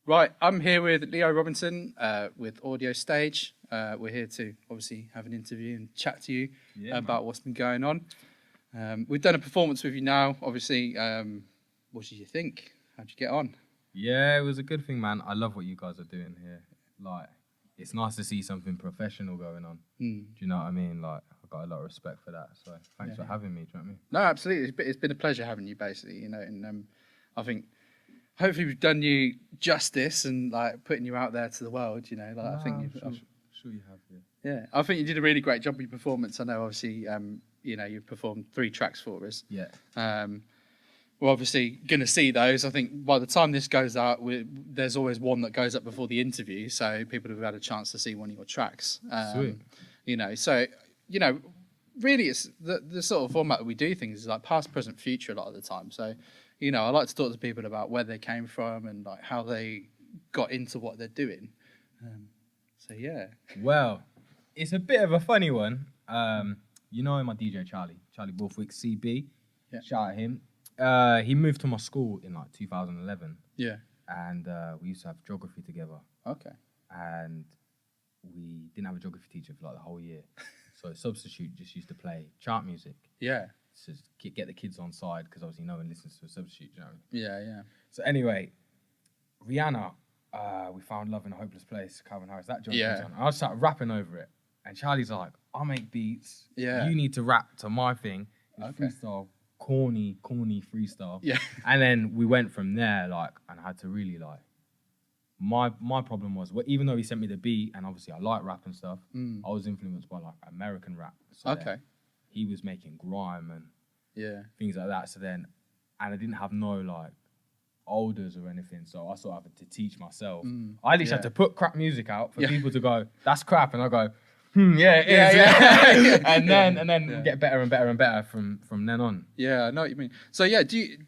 Right, I'm here with Leo Robinson with AudioStage. We're here to obviously have an interview and chat to you about what's been going on. We've done a performance with you now, obviously. What did you think? How'd you get on? Yeah, it was a good thing, man. I love what you guys are doing here. Like, it's nice to see something professional going on. Do you know what I mean? Like, I've got a lot of respect for that. So thanks for having me. Do you know what I mean? No, absolutely. It's been a pleasure having you, basically. You know, and I think hopefully we've done you justice and like putting you out there to the world. You know, like I think sure you have. Yeah, I think you did a really great job with your performance. I know, obviously, you know, you performed 3 tracks for us. Yeah. We're obviously going to see those. I think by the time this goes out, there's always one that goes up before the interview, so people have had a chance to see one of your tracks. Sweet. You know, so, you know, really it's the sort of format that we do things is like past, present, future a lot of the time. So, you know, I like to talk to people about where they came from and like how they got into what they're doing. So, yeah. Well, it's a bit of a funny one. You know my DJ Charlie Borthwick, CB. Yeah. Shout out him. He moved to my school in like 2011. Yeah. And we used to have geography together. Okay. And we didn't have a geography teacher for like the whole year. So substitute just used to play chant music. Yeah. To get the kids on side, because obviously no one listens to a substitute, you know what I mean? Yeah, yeah. So anyway, Rihanna, we found Love in a Hopeless Place, Calvin Harris, that joint was on. I started rapping over it. And Charlie's like, I'll make beats. Yeah. You need to rap to my thing. Freestyle. Corny freestyle. Yeah. And then we went from there, like, and I had to really, like, my problem was, well, even though he sent me the beat, and obviously I like rap and stuff, I was influenced by, like, American rap. So he was making grime and things like that. So then, and I didn't have no, like, elders or anything, so I sort of had to teach myself. I literally had to put crap music out for people to go, that's crap, and I go, yeah, it is. Yeah. and then get better and better and better from then on. Yeah, I know what you mean. So yeah,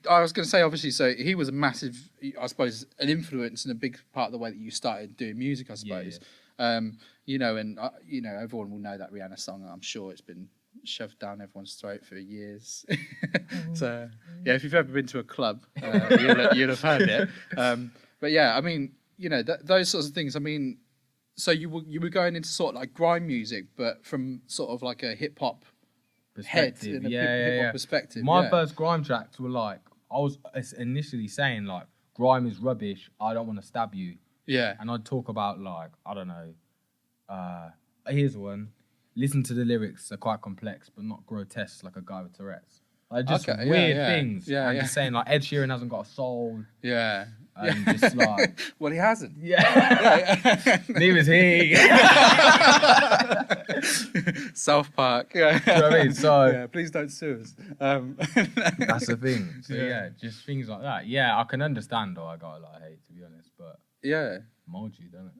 I was going to say, obviously, so he was a massive, I suppose, an influence and a big part of the way that you started doing music, I suppose. Yeah. You know, and you know, everyone will know that Rihanna song. I'm sure it's been shoved down everyone's throat for years. So yeah, if you've ever been to a club, you'll have heard it. But yeah, I mean, you know, those sorts of things. I mean, so you were going into sort of like grime music, but from sort of like a hip hop perspective, hip hop perspective. My first grime tracks were like, I was initially saying like, grime is rubbish. I don't want to stab you. Yeah. And I'd talk about like, I don't know. Here's one. Listen to the lyrics. They're quite complex, but not grotesque like a guy with Tourette's. Like just weird things. Yeah, and just saying like Ed Sheeran hasn't got a soul. Yeah. And just like... well, he hasn't. Yeah. Neither's he. South Park. Yeah. Do you know what I mean? So... yeah, please don't sue us. That's the thing. So yeah, just things like that. Yeah, I can understand I got a lot of hate, to be honest, but... yeah. Mold you, don't it?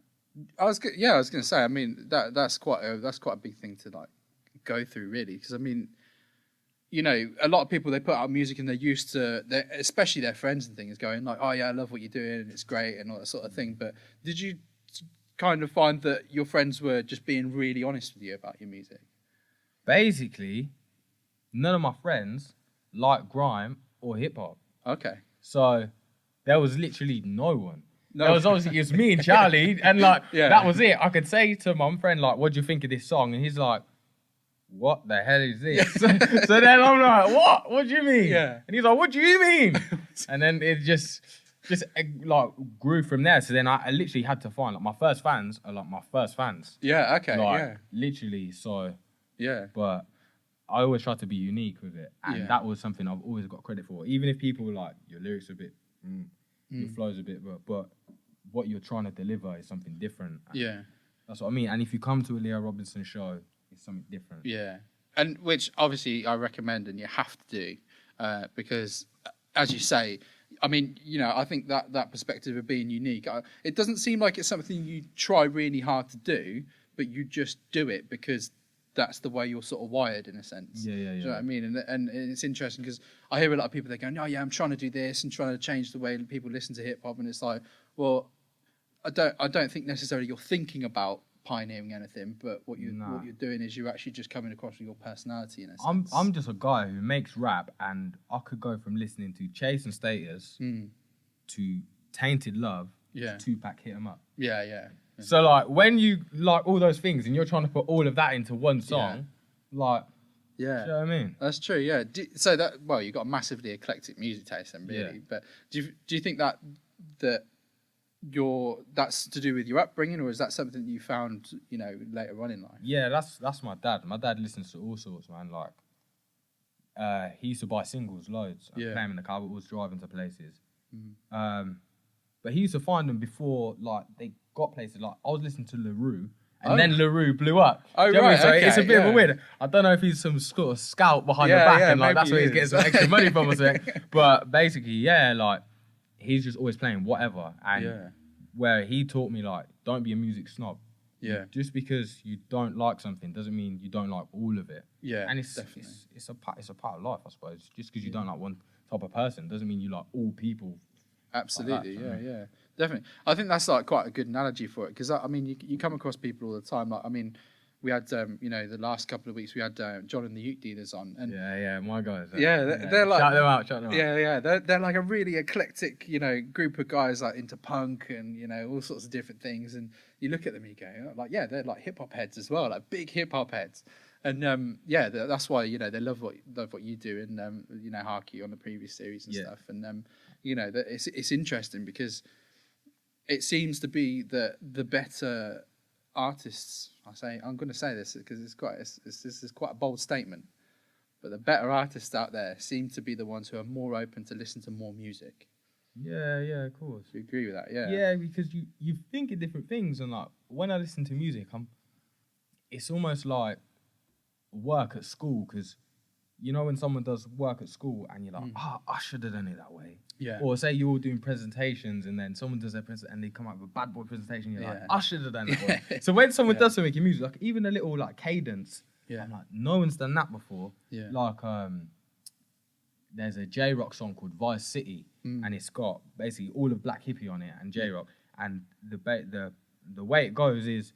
I was going to say, I mean, that's quite a big thing to like go through, really, because I mean, you know, a lot of people, they put out music and they're used to, especially their friends and things, going like, oh yeah, I love what you're doing, and it's great and all that sort of thing. But did you kind of find that your friends were just being really honest with you about your music? Basically, none of my friends like grime or hip hop. Okay. So there was literally no one. No. It was obviously it was me and Charlie, and like that was it. I could say to my friend like, "What do you think of this song?" And he's like, "What the hell is this?" So then I'm like, "What? What do you mean?" Yeah. And he's like, "What do you mean?" And then it just like grew from there. So then I literally had to find like my first fans are like my first fans. Yeah. Okay. Like, literally. So yeah. But I always try to be unique with it, and that was something I've always got credit for. Even if people were like, your lyrics are a bit, your flow's a bit, but what you're trying to deliver is something different. Yeah. That's what I mean. And if you come to a Leo Robinson show, it's something different. Yeah. And which obviously I recommend and you have to do because, as you say, I mean, you know, I think that perspective of being unique, it doesn't seem like it's something you try really hard to do, but you just do it because that's the way you're sort of wired in a sense. Yeah. Do you know what I mean? And it's interesting because I hear a lot of people, they're going, oh yeah, I'm trying to do this and trying to change the way people listen to hip hop. And it's like, well, I don't think necessarily you're thinking about pioneering anything, but what you're doing is you're actually just coming across with your personality in a sense. I'm just a guy who makes rap, and I could go from listening to Chase and Status to Tainted Love Tupac hit 'em up. Yeah. So like when you like all those things and you're trying to put all of that into one song, like, yeah, do you know what I mean? That's true. Yeah. So that you've got a massively eclectic music taste, then, really. Yeah. But do you think that that's to do with your upbringing, or is that something that you found later on in life? Yeah, that's my dad. My dad listens to all sorts, man. Like, he used to buy singles loads and play them in the car, but was driving to places. But he used to find them before, like, they got places. Like, I was listening to LaRue, and then LaRue blew up. Oh, right. right. So okay, it's a bit of a weird. I don't know if he's some sort of scout behind the back, and like that's where he's getting some extra money from or something. But basically, like, he's just always playing whatever. And where he taught me, like, don't be a music snob. Yeah. Just because you don't like something doesn't mean you don't like all of it. Yeah. And it's a part of life, I suppose. Just because you don't like one type of person doesn't mean you like all people. Absolutely. Like that, yeah. Definitely. I think that's like quite a good analogy for it, because I mean you come across people all the time. Like, I mean, we had the last couple of weeks we had John and the Uke Dealers on, and my guys. They're like, shout them out. Yeah. They're like a really eclectic group of guys, like into punk and all sorts of different things. And you look at them and you go like, they're like hip hop heads as well, like big hip hop heads. And that's why they love what you do, and Harky on the previous series and stuff. And it's interesting because it seems to be that the better artists, I'm going to say this because this is quite a bold statement, but the better artists out there seem to be the ones who are more open to listen to more music. Yeah, of course. Do you agree with that? Yeah, because you think of different things, and like when I listen to music, it's almost like work at school, because when someone does work at school and you're like, I should have done it that way. Yeah. Or say you're all doing presentations and then someone does their presentation and they come up with a bad boy presentation, you're like, I should have done it that way. So when someone does something in music, like even a little like cadence, I'm like, no one's done that before. Yeah. Like there's a J-Rock song called Vice City, and it's got basically all of Black Hippie on it and J-Rock, and the way it goes is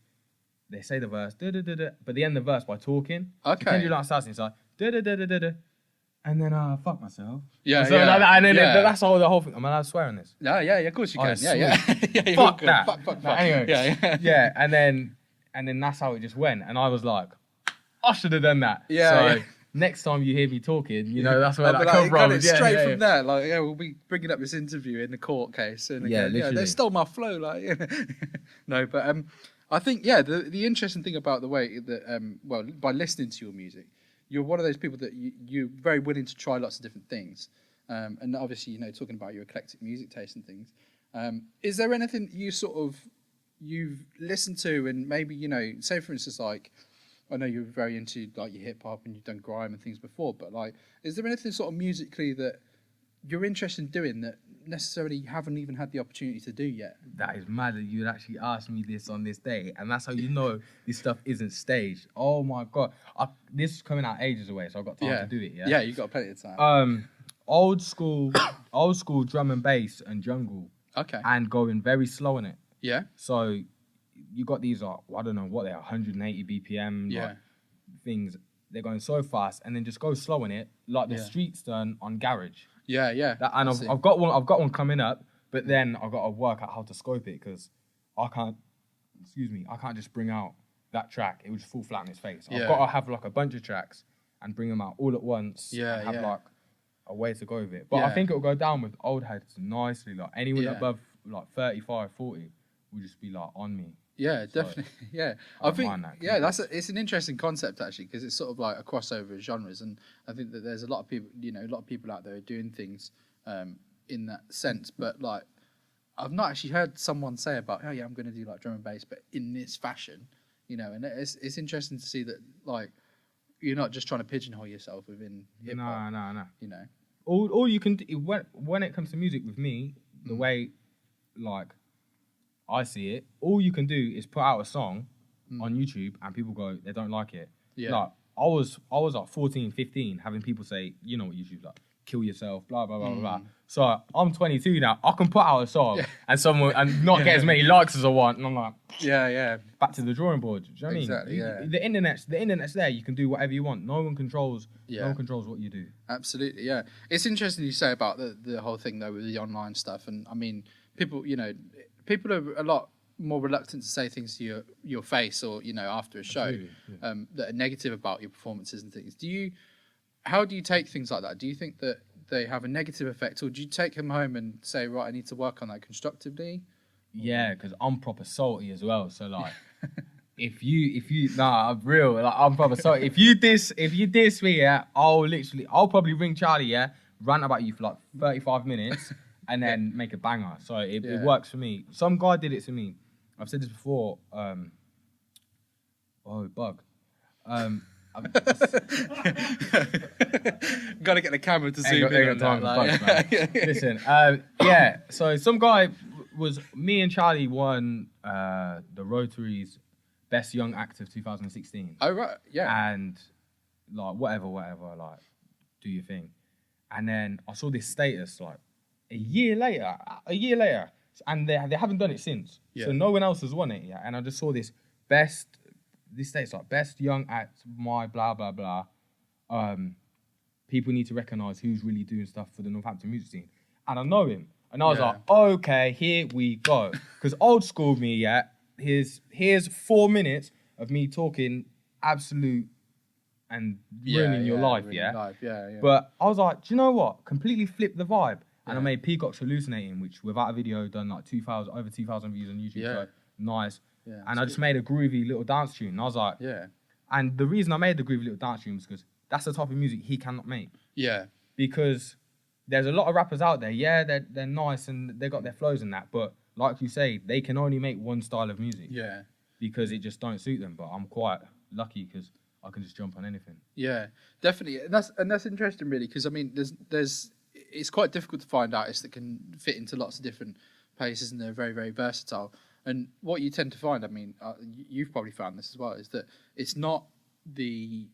they say the verse, but they end the verse by talking. Okay. So you like starting, it's like, and then fuck myself. Yeah, so like that, and then that's all the whole thing. Am I allowed to swear on this? Yeah, of course you can. Yeah. Fuck that. Fuck. Anyway, yeah, and then that's how it just went, and I was like, I should have done that. Yeah. So next time you hear me talking, that's where that come from. from. Straight from there, like we'll be bringing up this interview in the court case, and literally. They stole my flow, like no, but I think the interesting thing about the way that by listening to your music, you're one of those people that you're very willing to try lots of different things, and obviously talking about your eclectic music taste and things. Is there anything you've listened to and maybe say for instance, like, I know you're very into like your hip hop and you've done grime and things before, but like, is there anything sort of musically that you're interested in doing that necessarily you haven't even had the opportunity to do yet? That is mad that you'd actually ask me this on this day, and that's how you know this stuff isn't staged. Oh my god, this is coming out ages away, so I've got time to do it. Yeah, you've got plenty of time. Old school drum and bass and jungle. Okay. And going very slow in it. Yeah. So you got these I don't know what they are, 180 BPM like, things. They're going so fast, and then just go slow in it, like the streets done on Garage. Yeah. I've got one coming up, but then I've got to work out how to scope it, because I can't just bring out that track. It would just fall flat on its face. I've got to have like a bunch of tracks and bring them out all at once. And have like a way to go with it. But I think it'll go down with old heads nicely. Like anyone above like 35, 40 will just be like on me. Yeah, definitely. Yeah, I think it's an interesting concept actually, because it's sort of like a crossover of genres, and I think that there's a lot of people, out there doing things in that sense. But like, I've not actually heard someone say about, I'm going to do like drum and bass, but in this fashion, and it's interesting to see that like you're not just trying to pigeonhole yourself within hip hop. No. All you can do when it comes to music with me, the way like I see it, all you can do is put out a song on YouTube and people go, they don't like it. Yeah. Like, I was like 14, 15, having people say, you know what YouTube's like, kill yourself, blah, blah, blah, blah. So I'm 22 now. I can put out a song and not get as many likes as I want. And I'm like, back to the drawing board. Do you know what I mean? Exactly, yeah. The internet's there. You can do whatever you want. No one controls what you do. Absolutely, yeah. It's interesting you say about the whole thing though with the online stuff. And I mean, people, people are a lot more reluctant to say things to your face or after a show that are negative about your performances and things. How do you take things like that? Do you think that they have a negative effect, or do you take them home and say, right, I need to work on that constructively? Yeah, because I'm proper salty as well. So like, if you I'm real. Like, I'm proper salty. If you diss me, yeah, I'll probably ring Charlie, yeah, rant about you for like 35 minutes, and then make a banger. So it works for me. Some guy did it to me. I've said this before. Bug. Gotta get the camera to zoom in on that. Like. Listen, so some guy was me and Charlie won the Rotary's Best Young Act of 2016. Oh right, yeah. And like whatever, like do your thing. And then I saw this status like a year later, and they haven't done it since. Yeah. So no one else has won it yet. And I just saw this state's like best young act, my blah blah blah. People need to recognise who's really doing stuff for the Northampton music scene, and I know him, and I was like, okay, here we go. Because old school me, yeah. Here's 4 minutes of me talking absolute and ruining your life, yeah. But I was like, do you know what? Completely flipped the vibe, and I made Peacocks Hallucinating, which without a video done like over 2,000 views on YouTube. So nice. Yeah, and I just made a groovy little dance tune. And I was like, And the reason I made the groovy little dance tune was because that's the type of music he cannot make. Yeah. Because there's a lot of rappers out there, they're nice and they got their flows and that, but like you say, they can only make one style of music. Yeah. Because it just don't suit them. But I'm quite lucky because I can just jump on anything. Yeah, definitely. And that's interesting really, because I mean it's quite difficult to find artists that can fit into lots of different places, and they're very, very versatile. And what you tend to find, I mean, you've probably found this as well, is that it's not the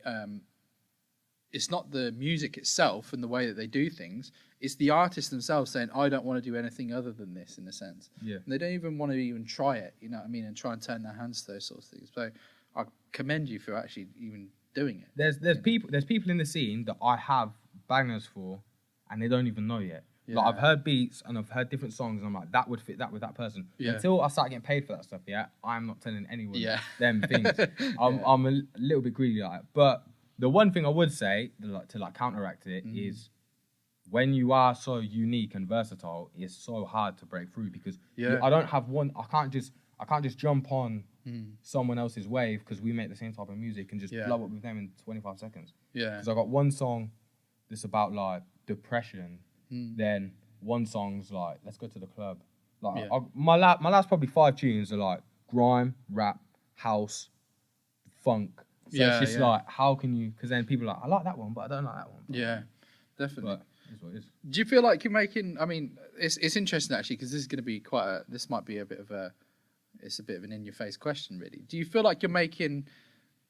music itself and the way that they do things. It's the artists themselves saying, I don't want to do anything other than this, in a sense. Yeah. And they don't even want to even try it, you know what I mean, and try and turn their hands to those sorts of things. So I commend you for actually even doing it. There's people in the scene that I have bangers for, and they don't even know yet. Yeah. Like, I've heard beats and I've heard different songs, and I'm like, that would fit that with that person. Yeah. Until I start getting paid for that stuff, I'm not telling anyone them things. I'm a little bit greedy like that. But the one thing I would say to counteract it is, when you are so unique and versatile, it's so hard to break through, because I don't have one. I can't just jump on someone else's wave because we make the same type of music and just blow up with them in 25 seconds. Yeah. Because I got one song that's about like depression. Then one song's like, let's go to the club. Like my last probably 5 tunes are like grime, rap, house, funk. So it's just like, how can you? Because then people are like, I like that one, but I don't like that one. Yeah, definitely. But it's what it is. Do you feel like you're making? I mean, it's interesting actually, because this is going to be this might be a bit of an in-your-face question, really. Do you feel like you're making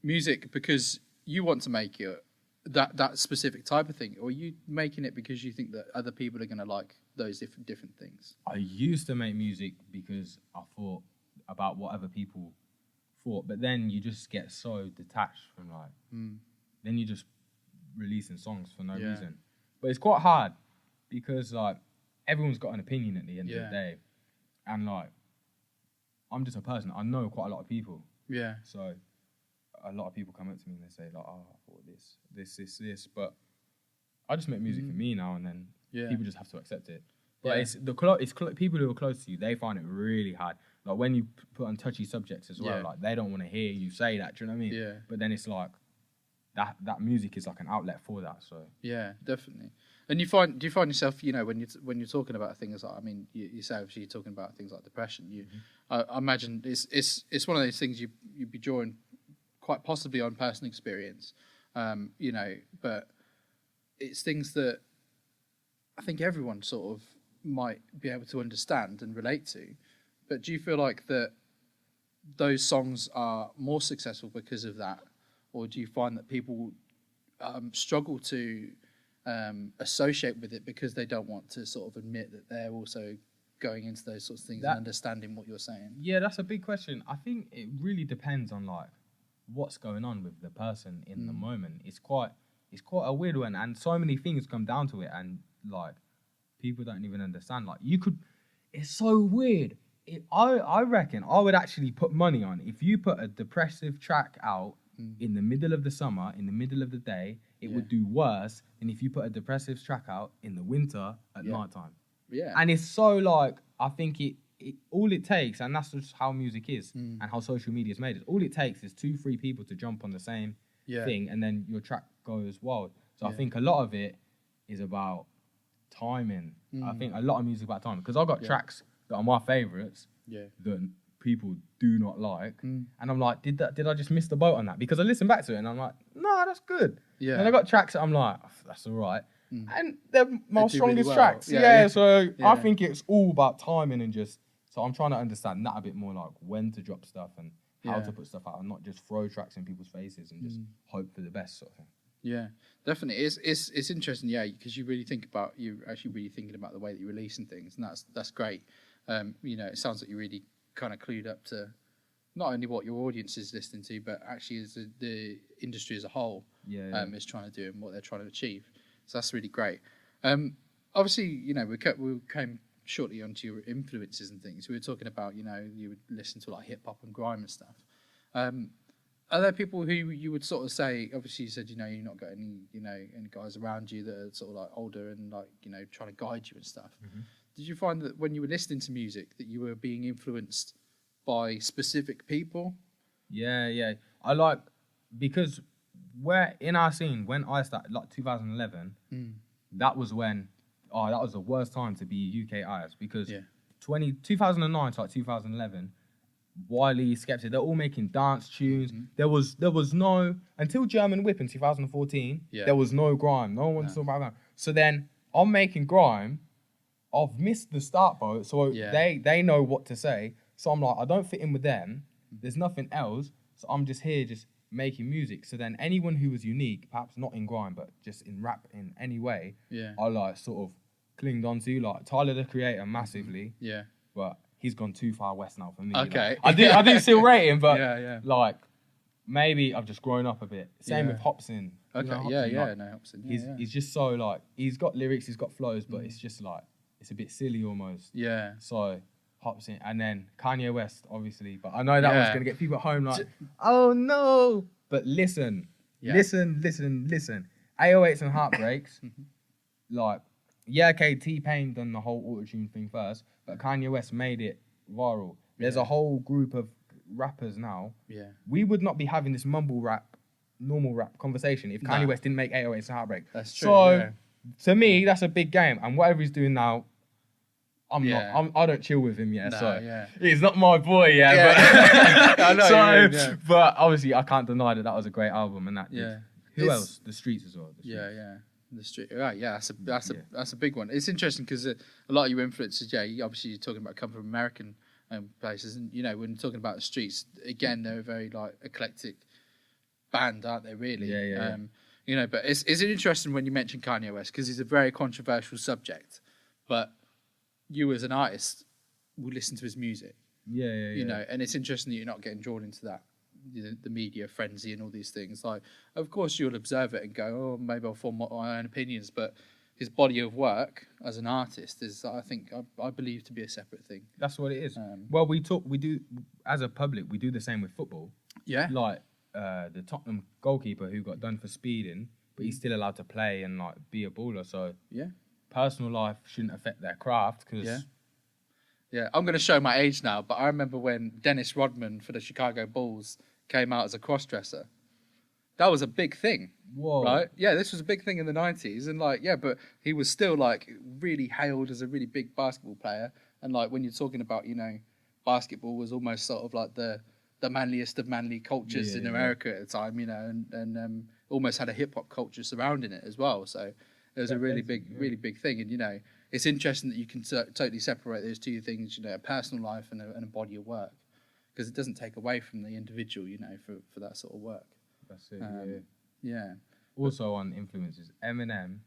music because you want to make it? That specific type of thing, or are you making it because you think that other people are going to like those different things? I used to make music because I thought about what other people thought, but then you just get so detached from then you're just releasing songs for no reason. But it's quite hard because like everyone's got an opinion at the end of the day, and like I'm just a person. I know quite a lot of people. Yeah. So a lot of people come up to me and they say like, oh, I thought this, but I just make music for me now, and then people just have to accept it. But it's people who are close to you, they find it really hard. Like when you put on touchy subjects as well, like they don't want to hear you say that. Do you know what I mean? Yeah. But then it's like that music is like an outlet for that. So yeah, definitely. And do you find yourself, you know, when you're talking about things like, I mean, you say obviously you're talking about things like depression. I imagine it's one of those things you'd be drawing quite possibly on personal experience, you know, but it's things that I think everyone sort of might be able to understand and relate to. But do you feel like that those songs are more successful because of that, or do you find that people struggle to associate with it because they don't want to sort of admit that they're also going into those sorts of things and understanding what you're saying? Yeah, that's a big question. I think it really depends on like what's going on with the person in the moment. It's quite a weird one, and so many things come down to it, and like people don't even understand. Like it's so weird. I reckon I would actually put money on if you put a depressive track out in the middle of the summer, in the middle of the day, it would do worse than if you put a depressive track out in the winter at nighttime. Yeah. And it's so like, I think it all it takes, and that's just how music is and how social media's made it. All it takes is 2-3 people to jump on the same thing, and then your track goes wild. So I think a lot of it is about timing. I think a lot of music about timing, because I've got tracks that are my favourites that people do not like, and I'm like, did I just miss the boat on that? Because I listen back to it and I'm like, no, that's good. Yeah. And I got tracks that I'm like, that's all right. And they're my strongest really well. tracks. So I think it's all about timing and just, so I'm trying to understand that a bit more, like when to drop stuff and how to put stuff out and not just throw tracks in people's faces and just hope for the best sort of thing. Yeah, definitely. It's interesting, because you're actually really thinking about the way that you're releasing things, and that's great. It sounds like you're really kind of clued up to not only what your audience is listening to, but actually as the industry as a whole is trying to do and what they're trying to achieve. So that's really great. Obviously, we came shortly onto your influences and things. We were talking about, you would listen to like hip hop and grime and stuff. Are there people who you would sort of say, obviously you said, you're not got any, any guys around you that are sort of like older and like, trying to guide you and stuff. Did you find that when you were listening to music that you were being influenced by specific people? Yeah. I like, because where in our scene, when I started, like 2011, that was when, that was the worst time to be UK artist, because 2009 to like 2011, Wiley, Skeptic, they're all making dance tunes. There was no, until German Whip in 2014, there was no grime. No one talking about grime. So then I'm making grime. I've missed the start boat, so they know what to say. So I'm like, I don't fit in with them. There's nothing else. So I'm just here, just making music. So then anyone who was unique, perhaps not in grime, but just in rap in any way, I like sort of clinged onto, like Tyler the Creator massively. Yeah. But he's gone too far west now for me. Okay. Like, I do still rate him, but like maybe I've just grown up a bit. Same with Hopsin. Okay. Hopsin? He's just so like, he's got lyrics, he's got flows, but it's just like, it's a bit silly almost. Yeah. So Hopsin, and then Kanye West, obviously. But I know that one's gonna get people at home like, oh no. But listen. 808s and Heartbreaks. Like, T-Pain done the whole auto-tune thing first, but Kanye West made it viral. There's a whole group of rappers now. Yeah. We would not be having this mumble rap, normal rap conversation if Kanye West didn't make 808s and Heartbreak. That's true. So, to me, that's a big game. And whatever he's doing now, I don't chill with him yet. He's not my boy But, I know, but obviously, I can't deny that was a great album. And that who else? The Streets as well. The street, right? Yeah, that's a big one. It's interesting because a lot of your influences, obviously you're talking about come from American places, and when you're talking about the Streets, again, they're a very like eclectic band, aren't they? Really, But it's interesting when you mention Kanye West because he's a very controversial subject, but you as an artist will listen to his music, and it's interesting that you're not getting drawn into that. The media frenzy and all these things. Like, of course, you'll observe it and go, "Oh, maybe I'll form my own opinions." But his body of work as an artist is, I believe, to be a separate thing. That's what it is. Well, we do as a public. We do the same with football. Yeah. Like the Tottenham goalkeeper who got done for speeding, but he's still allowed to play and like be a baller. So personal life shouldn't affect their craft because. Yeah, I'm going to show my age now, but I remember when Dennis Rodman for the Chicago Bulls came out as a cross-dresser. That was a big thing. Whoa. Right? Yeah, this was a big thing in the 90s. And but he was still like really hailed as a really big basketball player. And like when you're talking about, basketball was almost sort of like the manliest of manly cultures in America at the time, and almost had a hip-hop culture surrounding it as well. So it was a really big thing. And, it's interesting that you can totally separate those two things, a personal life and a body of work, because it doesn't take away from the individual, for that sort of work. That's it. Also on influences, Eminem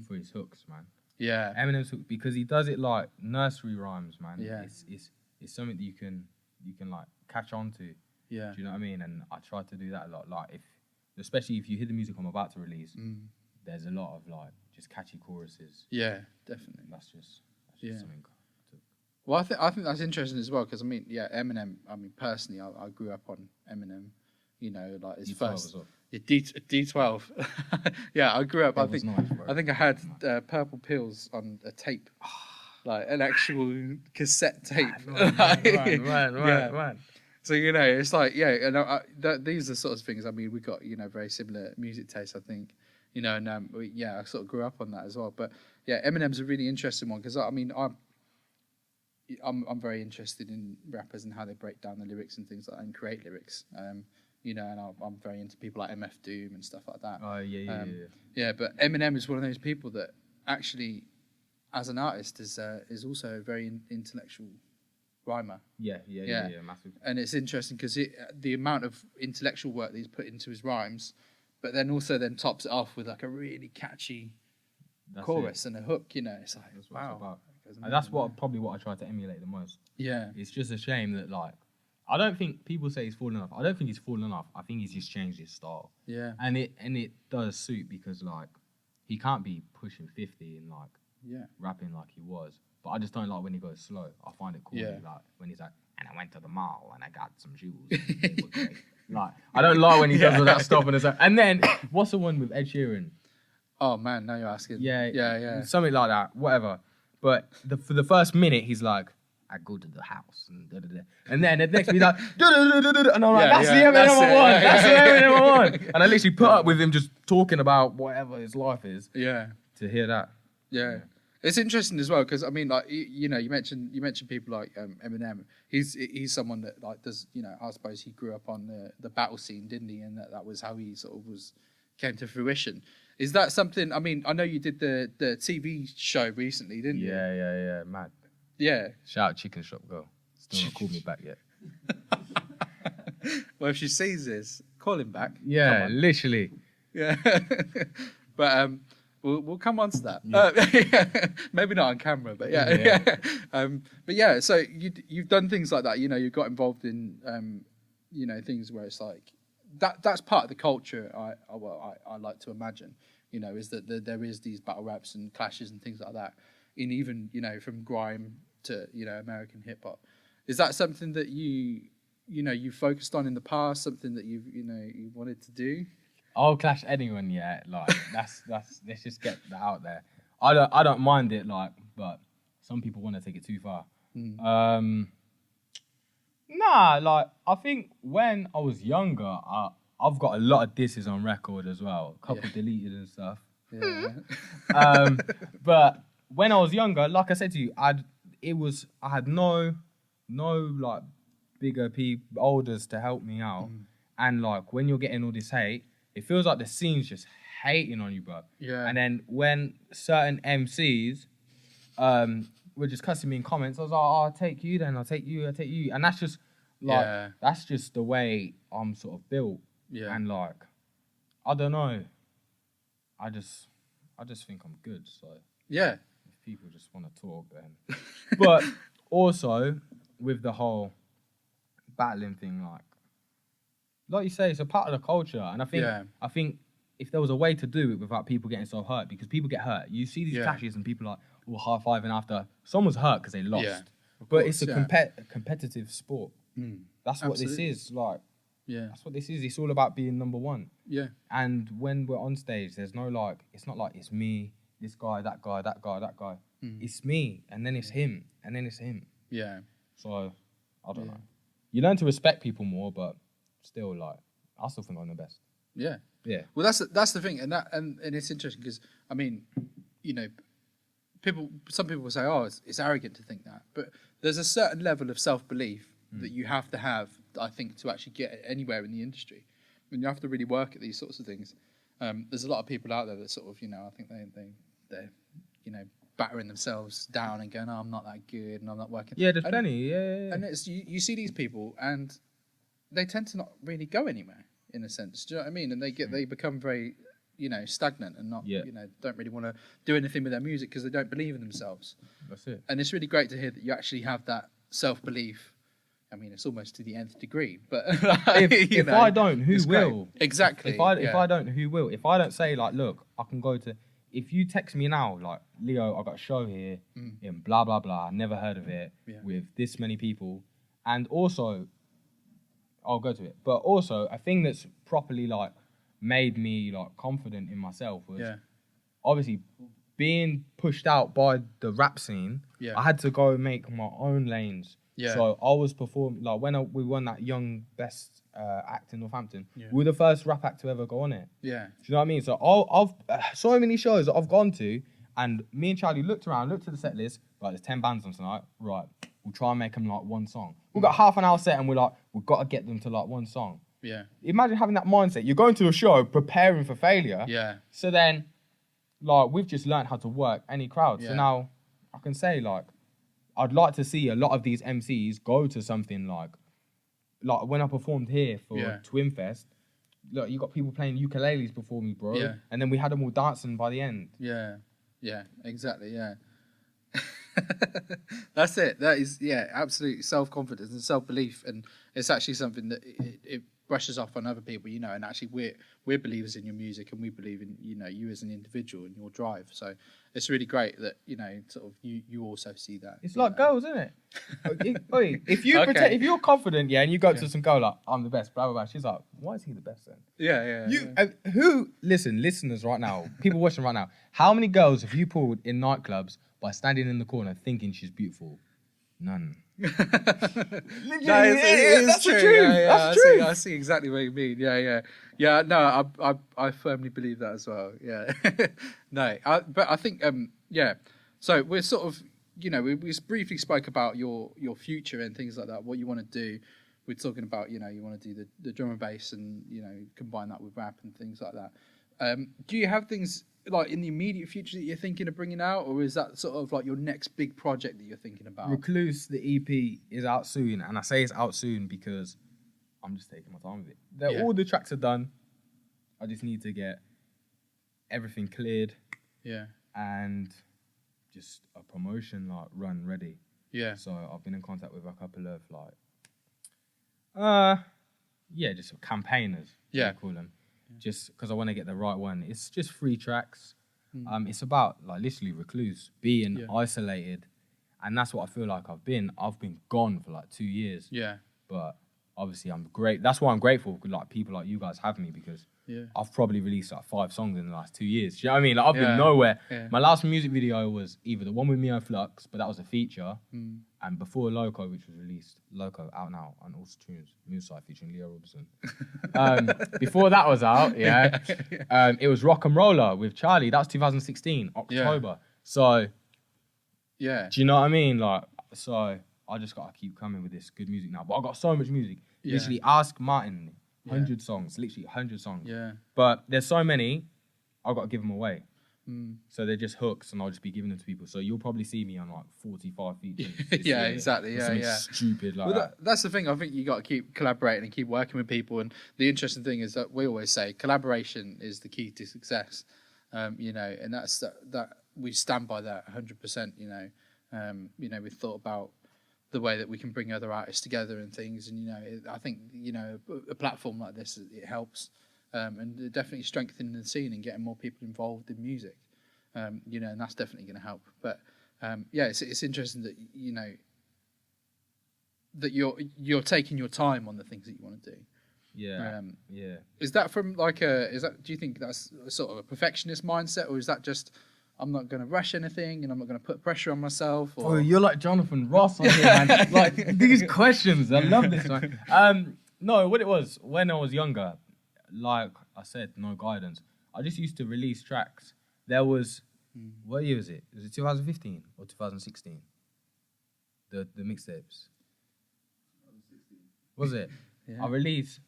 for his hooks, man. Yeah. Eminem's hook, because he does it like nursery rhymes, man. Yeah. It's something that you can like catch on to. Yeah. Do you know what I mean? And I try to do that a lot. Like especially if you hear the music I'm about to release, there's a lot of like just catchy choruses. Yeah, definitely. That's just something. Well, I think that's interesting as well because I mean, yeah, Eminem. I mean, personally, I grew up on Eminem. You know, like his D12 first as well. D12. Yeah, I grew up. That was nice, bro. I think I had Purple Pills on a tape, like an actual cassette tape. Right. So you know, it's like and these are sort of things. I mean, we got very similar music tastes, I think. You know, and I sort of grew up on that as well. But yeah, Eminem's a really interesting one because I mean, I'm very interested in rappers and how they break down the lyrics and things like that and create lyrics. You know, and I'm very into people like MF Doom and stuff like that. Oh yeah. Yeah, but Eminem is one of those people that actually, as an artist, is also a very intellectual rhymer. Yeah, massive. And it's interesting because the amount of intellectual work that he's put into his rhymes, but then tops it off with like a really catchy chorus and a hook. You know, it's like that's wow. And that's probably what I try to emulate the most. Yeah, it's just a shame that like I don't think people say he's fallen off. I don't think he's fallen off. I think he's just changed his style. Yeah, and it does suit because like he can't be pushing 50 and like rapping like he was. But I just don't like when he goes slow. I find it cool. Like when he's like, and I went to the mall and I got some shoes. And they were great. Like I don't like when he does all that stuff and it's like, and then what's the one with Ed Sheeran? Oh man, now you're asking. Yeah. Something like that. Whatever. But for the first minute, he's like, I go to the house and and then the next he's like, and I'm like, that's the Eminem I want. That's the Eminem I want. And I literally put up with him just talking about whatever his life is. Yeah. To hear that. Yeah. It's interesting as well because I mean, like you mentioned people like Eminem. He's someone that like does I suppose he grew up on the battle scene, didn't he? And that was how he sort of came to fruition. Is that something? I mean, I know you did the TV show recently, didn't you? Yeah, mad. Yeah. Shout out Chicken Shop Girl. Still not called me back yet. Well, if she sees this, call him back. Yeah, literally. Yeah. But we'll come on to that. Maybe not on camera, but yeah. But yeah, so you've done things like that. You got involved in things where it's like that's part of the culture. I like to imagine. Is that there is these battle raps and clashes and things like that. In even from grime to American hip hop. Is that something that you focused on in the past? Something that you wanted to do? I'll clash anyone, yeah. Like that's let's just get that out there. I don't mind it, like, but some people want to take it too far. Nah, like I think when I was younger, I've got a lot of disses on record as well, a couple deleted and stuff. Yeah. But when I was younger, like I said to you, I had no like bigger elders to help me out, and like when you're getting all this hate, it feels like the scene's just hating on you, bro. Yeah. And then when certain MCs were just cussing me in comments, I was like, oh, I'll take you then, I'll take you. And that's just like that's just the way I'm sort of built. Yeah. And like I don't know. I just think I'm good, so yeah. If people just want to talk then. But also with the whole battling thing, like you say, it's a part of the culture, and I think if there was a way to do it without people getting so hurt, because people get hurt. You see these clashes and people are high-fiving after someone's hurt because they lost. Yeah, but it's a competitive sport. That's what this is. Like, that's what this is. It's all about being number one. Yeah. And when we're on stage, there's no it's not like it's me, this guy, that guy, that guy, that guy. It's me, and then it's him, and then it's him. Yeah. So I don't know. You learn to respect people more, but still, I still think I'm the best. Yeah. Yeah. Well, that's the thing, and it's interesting because I mean, some people will say, oh, it's arrogant to think that, but there's a certain level of self-belief that you have to have, I think, to actually get anywhere in the industry. I mean, you have to really work at these sorts of things. There's a lot of people out there that sort of, I think they're battering themselves down and going, oh, I'm not that good and I'm not working. Yeah, there's plenty. Yeah. And it's you see these people and they tend to not really go anywhere in a sense. Do you know what I mean? And they become very, stagnant and not, don't really want to do anything with their music because they don't believe in themselves. That's it. And it's really great to hear that you actually have that self-belief. I mean, it's almost to the nth degree, but if I don't, who will? Great. Exactly. If I don't, who will? If I don't say look, I can go to if you text me now, like, Leo, I got a show here in blah, blah, blah, never heard of it, with this many people. And also, I'll go to it. But also, a thing that's properly, like, made me, like, confident in myself was obviously being pushed out by the rap scene. I had to go make my own lanes. So I was performing, like, when we won that Young Best Act in Northampton, we were the first rap act to ever go on it. Do you know what I mean? So I've so many shows that I've gone to, and me and Charlie looked around, looked at the set list, like, there's 10 bands on tonight, right, we'll try and make them, like, one song. We've got half an hour set, and we're like, we've got to get them to, like, one song. Imagine having that mindset. You're going to a show preparing for failure. So then, like, we've just learned how to work any crowd. So now I can say, like, I'd like to see a lot of these MCs go to something like when I performed here for Twinfest, look, you got people playing ukuleles before me, bro. And then we had them all dancing by the end. Exactly, That's it. That is, absolutely self-confidence and self-belief. And it's actually something that it brushes off on other people, you know, and actually we're believers in your music, and we believe in, you know, you as an individual and your drive. So it's really great that, you know, sort of you also see that. It's like girls, isn't it? If you if you're confident, and you go to some girl like, I'm the best, blah blah blah, she's like, why is he the best then? Who listeners right now, people watching right now, how many girls have you pulled in nightclubs by standing in the corner thinking she's beautiful? None. It's true. That's true. I see exactly what you mean. No, I firmly believe that as well. But I think So we're sort of, you know, we briefly spoke about your future and things like that. What you want to do. We're talking about, you know, you want to do the drum and bass and, you know, combine that with rap and things like that. Do you have things like in the immediate future that you're thinking of bringing out, or is that sort of like your next big project that you're thinking about? Recluse, the EP, is out soon, and I say it's out soon because I'm just taking my time with it. All the tracks are done. I just need to get everything cleared. And just a promotion like run ready. So I've been in contact with a couple of just campaigners. I call them. Just because I want to get the right one. It's just 3 tracks. It's about, like, literally recluse, being isolated. And that's what I feel like I've been. I've been gone for, like, 2 years. But obviously I'm great. That's why I'm grateful, like, people like you guys have me, because I've probably released, like, 5 songs in the last 2 years. Do you know what I mean? Like, I've been nowhere. My last music video was either the one with Mio Flux, but that was a feature. And before Loco, which was released, Loco out now on all tunes, Moonside featuring Leo Robertson. Before that was out, it was Rock and Roller with Charlie. That was 2016, October. So, do you know what I mean? Like, so I just gotta keep coming with this good music now. But I got so much music. Literally, ask Martin. 100 songs, literally 100 songs. But there's so many, I've got to give them away. So they're just hooks, and I'll just be giving them to people. So you'll probably see me on like 45 features. Exactly. Stupid like that. That's the thing. I think you got to keep collaborating and keep working with people. And the interesting thing is that we always say collaboration is the key to success. You know, and that's that we stand by that 100%. You know, we've thought about the way that we can bring other artists together and things. And, you know, I think, you know, a platform like this, it helps. And definitely strengthening the scene and getting more people involved in music, you know, and that's definitely going to help. But it's interesting that, you know, that you're taking your time on the things that you want to do. Is that from like do you think that's a sort of a perfectionist mindset, or is that just I'm not going to rush anything and I'm not going to put pressure on myself? Or... Oh, you're like Jonathan Ross on here, man. Like these questions, I love this one. No, what it was when I was younger. Like I said, no guidance. I just used to release tracks. There was, what year was it? Was it 2015 or 2016? The mixtapes. 2016. Was it? I released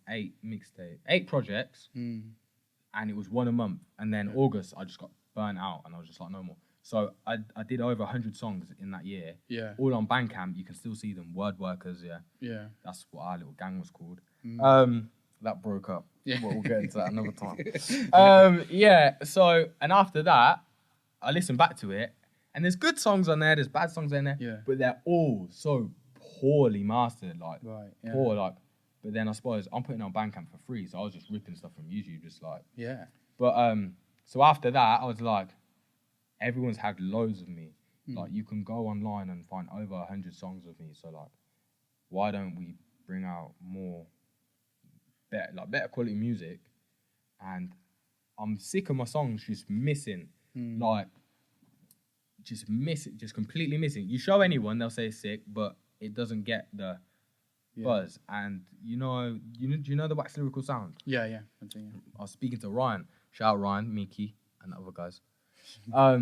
8 projects, and it was 1 a month. And then August, I just got burnt out, and I was just like, no more. So I did over 100 songs in that year. All on Bandcamp. You can still see them. Word Workers, That's what our little gang was called. That broke up. Well, we'll get into that another time. So, and after that, I listened back to it, and there's good songs on there, there's bad songs in there, but they're all so poorly mastered, poor, like. But then I suppose I'm putting it on Bandcamp for free, so I was just ripping stuff from YouTube, just like. But so after that, I was like, everyone's had loads of me. Like, you can go online and find over 100 songs of me. So like, why don't we bring out more better quality music? And I'm sick of my songs just missing, just completely missing. You show anyone, they'll say it's sick, but it doesn't get the buzz. And do you know the Wax Lyrical Sound? Yeah. I was speaking to Ryan. Shout out Ryan, Miki, and the other guys. I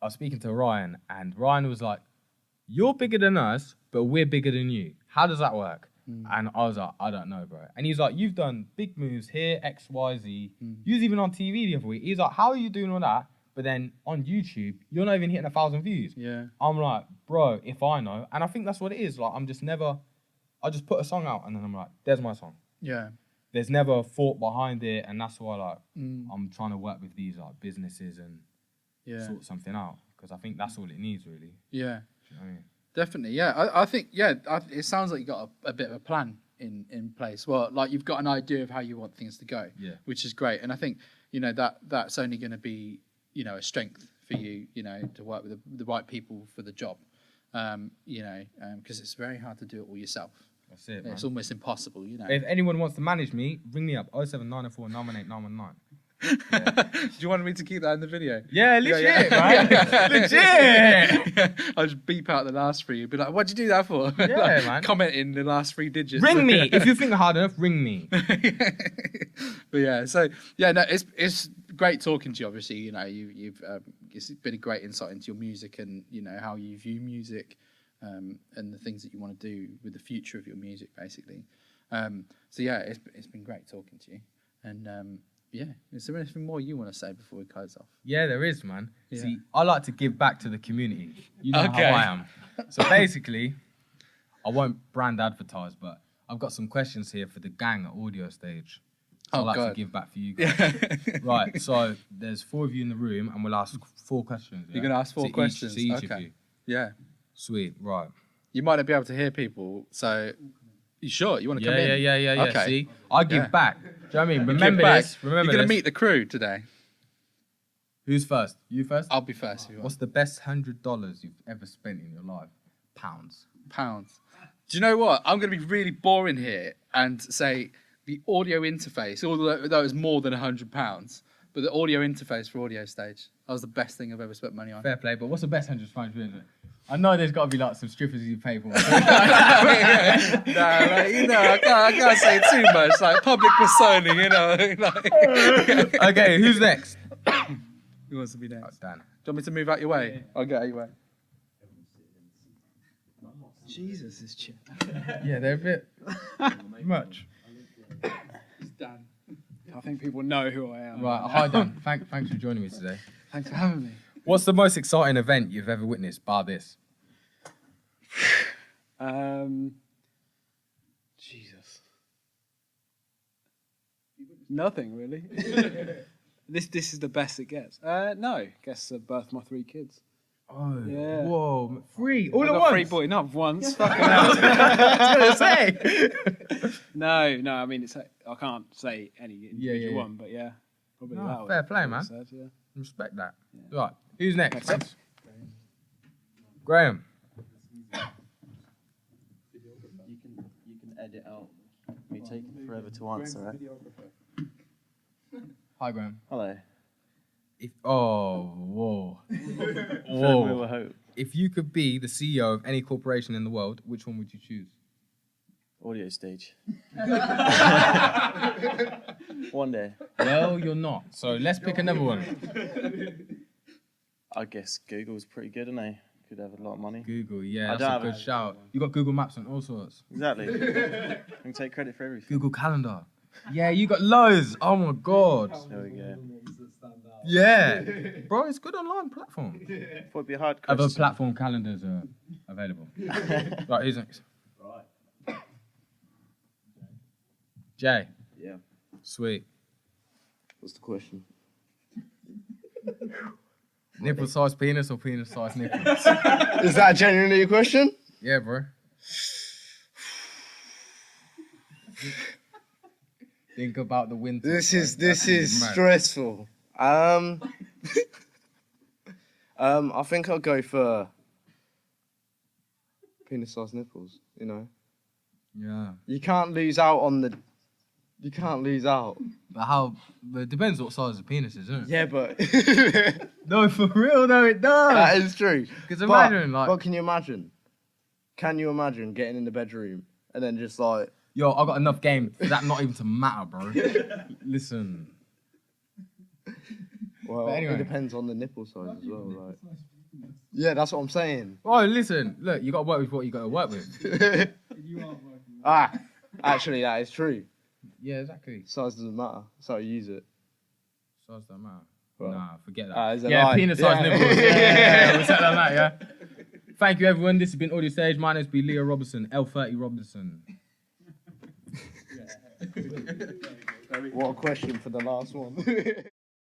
was speaking to Ryan, and Ryan was like, "You're bigger than us, but we're bigger than you. How does that work?" And I was like, "I don't know, bro." And he's like, "You've done big moves here, X, Y, Z. You was even on TV the other week." He's like, "How are you doing all that? But then on YouTube, you're not even hitting 1,000 views." Yeah. I'm like, bro, if I know. And I think that's what it is. Like, I just put a song out, and then I'm like, there's my song. Yeah. There's never a thought behind it, and that's why, like, I'm trying to work with these, like, businesses and sort something out, because I think that's all it needs, really. Yeah. Do you know what I mean? Definitely, yeah. I think, it sounds like you got a bit of a plan in place. Well, like, you've got an idea of how you want things to go, which is great. And I think, that's only going to be, a strength for you, to work with the right people for the job, because it's very hard to do it all yourself. That's it, man. It's almost impossible, If anyone wants to manage me, ring me up, 07904 918 919. Do you want me to keep that in the video? Yeah, legit, man. Legit. I'll just beep out the last three. You'll be like, what'd you do that for? Yeah, like, man. Comment in the last 3 digits. Ring me. If you think hard enough, ring me. But yeah, so, no, it's great talking to you, obviously. You've it's been a great insight into your music and, how you view music and the things that you want to do with the future of your music, basically. So yeah, it's been great talking to you. And is there anything more you want to say before we close off? Yeah, there is, man. Yeah. See, I like to give back to the community. You know how I am. So basically, I won't brand advertise, but I've got some questions here for the gang at AudioStage. So I'd like to give back for you guys. Right, so there's 4 of you in the room, and we'll ask 4 questions. Yeah? You're going to ask 4 questions? To each of you. Yeah. Sweet, right. You might not be able to hear people, so... You sure? You want to come in? Yeah. Okay. See, I give back. Do you know what I mean? Remember this. You're going to meet the crew today. Who's first? You first? I'll be first. If you want. What's the best $100 you've ever spent in your life? Pounds. Do you know what? I'm going to be really boring here and say the audio interface, although it's more than £100, but the audio interface for AudioStage. That was the best thing I've ever spent money on. Fair play, but what's the best £100 you've been? I know there's got to be like some strippers you pay for. I can't say too much. Like public persona, Okay, who's next? Who wants to be next? Dan. Do you want me to move out your way? Yeah. I'll get out your way. Jesus, this chair. Yeah, they're a bit much. It's Dan. I think people know who I am. Right, hi Dan. Thanks for joining me today. Thanks for having me. What's the most exciting event you've ever witnessed, bar this? Jesus. Nothing really. This is the best it gets. No, I guess the birth of my 3 kids. Oh, yeah. Whoa, 3 all I at got once. 3 boys, not once. Fucking hell. I was gonna say. No. I mean, I can't say any individual one, but yeah, probably that. Fair play, man. Said, yeah. Respect that. Yeah. Right, who's next? Thanks. Graham. You can edit out me taking forever to answer it. Hi, Graham. Hello. Whoa. Hope. If you could be the CEO of any corporation in the world, which one would you choose? AudioStage. One day. Well, you're not. So let's pick another one. I guess Google's pretty good, isn't they? Could have a lot of money. Google, yeah, that's a good shout. You got Google Maps and all sorts. Exactly. I can take credit for everything. Google Calendar. Yeah, you got loads. Oh my god. There we go. Yeah. Bro, it's good online platform. Thought it'd be a hard question. Other platform calendars are available. Right, who's next? Right. Jay. Yeah. Sweet. What's the question? Nipple size penis or penis size nipple? Is that genuinely a question? Yeah, bro. Think about the winter. This bro. is Mad. stressful. I think I'll go for penis-sized nipples. You know, Yeah. you can't lose out on the. You can't lose out. But it depends what size the penis is, isn't it? Yeah, but No, for real, no, it does. that is true. Because imagine, like, But can you imagine? Can you imagine getting in the bedroom and then just like? yo, I got enough game for that not even to matter, bro. Listen. Well, But anyway. it depends on the nipple size as well, right? Yeah, that's what I'm saying. Oh, listen, look, you got to work with what you got to work with. Actually, that is true. Yeah, exactly. Size doesn't matter. So I use it. Size don't matter. Well, Nah, forget that. is a Yeah, lie. penis-sized Yeah. nipples. Yeah, we'll set that out, yeah. Thank you, everyone. This has been AudioStage. My name's been Leo Robinson, L30 Robinson. What a question for the last one.